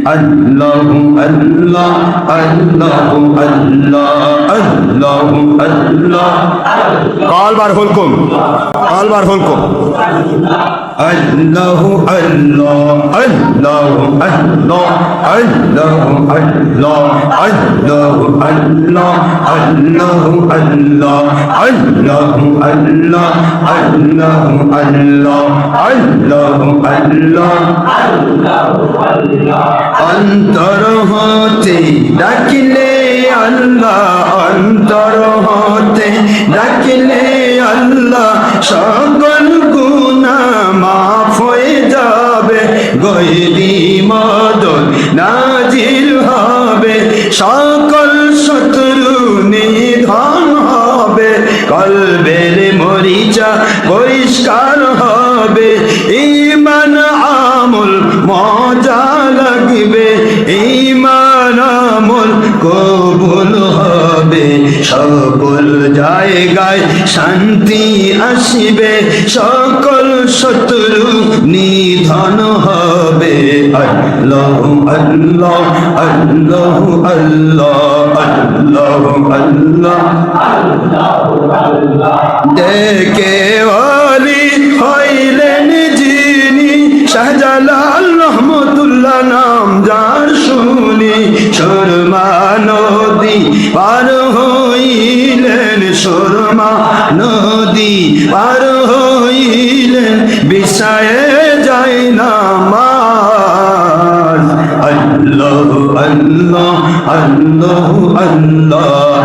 আল্লাহু আল্লাহ আল্লাহু আল্লাহ আল্লাহু আল্লাহ কলবার হুলকুম কলবার হুলকুম আল্লাহু আল্লাহ আল্লাহু আল্লাহ আল্লাহু আল্লাহ আল্লাহু আল্লাহ আল্লাহু আল্লাহ আল্লাহু আল্লাহ আল্লাহু আল্লাহ আল্লাহু আল্লাহ অন্তর হতে ডাকলে আল্লাহ অন্তর হতে ডাকলে আল্লাহ সকল গুনাহ মাফ হয়ে যাবে গয়রি মদদ নাজিল হবে সকল শত্রু নিধন হবে কলবের মরিচা পরিষ্কার হবে ঈমান আমল মজা লাগবে ঈমান আমল কবুল হবে সকল জায়গায় শান্তি আসবে সকল শত্রু নিধন হবে আল্লাহ আল্লাহ আল্লাহ আল্লাহ আল্লাহ আল্লাহ দেখে ওলি হইলেন যিনি শাহজালাল রহমতুল্লাহ নাম যার শুনি সুরমা নদী পার হইলেন সুরমা নদী পার হইলেন বিছায়ে যায় না মার আল্লাহ আল্লাহ আল্লাহ আল্লাহ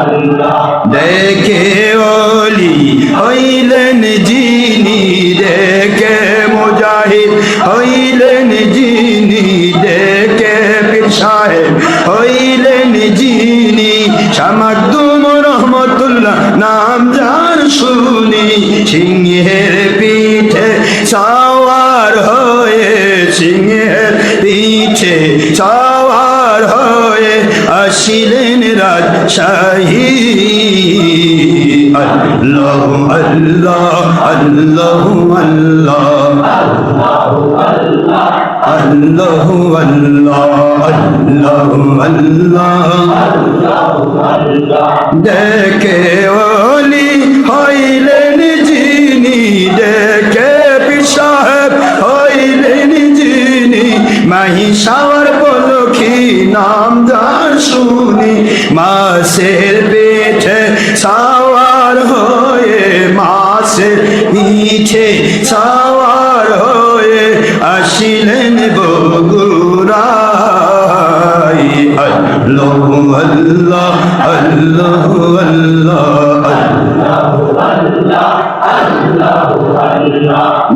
আল্লাহ দেখে ওলি হইলেন যিনি দেখে মুজাহিদ হইলেন যিনি দেখে পীর সাহেব হইলেন যিনি শামাকদুম রহমতুল্লাহ নাম যার শুনি সিংহের পিঠে সওয়ার হয়ে সিংহের পিঠে সওয়ার হয়ে আসিলেন রাজশাহী আল্লাহ আল্লাহ আল্লাহ আল্লাহ আল্লাহ আল্লাহ আল্লাহ দেখে ওলি হইলেন যিনি দেখে পীর সাহেব হইলেন যিনি মাহিষাওয়ার পলখী নাম যার শুনি মাছের পেটে সাওয়ার হয়ে মাছের পিঠে সাওয়ার হয়ে আসিলেন বগুড়ায় আল্লাহ আল্লাহ আল্লাহ আল্লাহ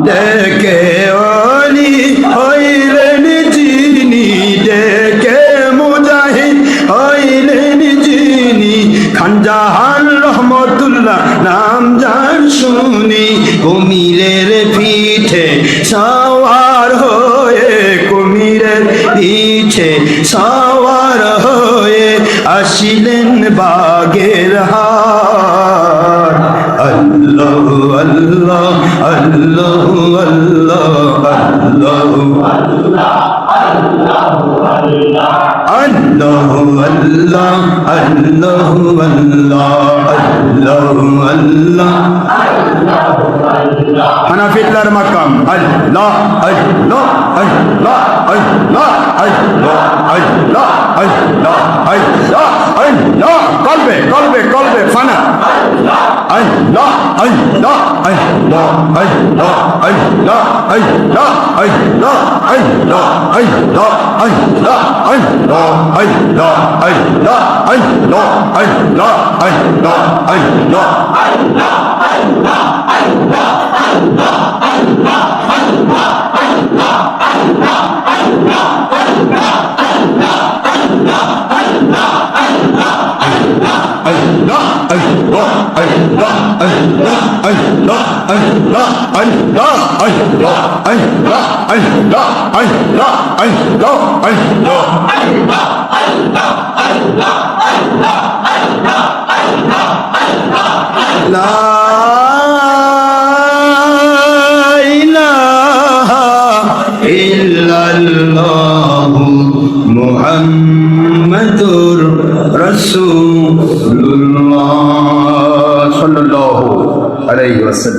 দেখে ওলি হইলেন যিনি দেখে মুজাহিদ হইলেন যিনি খানজাহান রহমতুল্লাহ নাম যার শুনি কুমিরের পিঠে সওয়ার হয়ে কুমিরের পিঠে সওয়ার হয়ে আসিলেন বাগের হাট আল্লাহ আল্লাহ আল্লাহ আল্লাহ আল্লাহ আল্লাহ আল্লাহ আল্লাহ আল্লাহ হানাফিল্লার মাকাম আল্লাহ আল্লাহ আল্লাহ আল্লাহ আল্লাহ আল্লাহ আল্লাহ আল্লাহ আল্লাহ কলবে কলবে কলবে ফানা আল্লাহ আল্লাহ আল্লাহ আল্লাহ আল্লাহ আল্লাহ আল্লাহ আল্লাহ আল্লাহ আল্লাহ আল্লাহ আল্লাহ আল্লাহ আল্লাহ আল্লাহ আল্লাহ আল্লাহ লা ইলাহা ইল্লাল্লাহু মুহাম্মাদুর রাসূলুল্লাহ সাল্লাল্লাহু আলাইহি ওয়াসাল্লাম।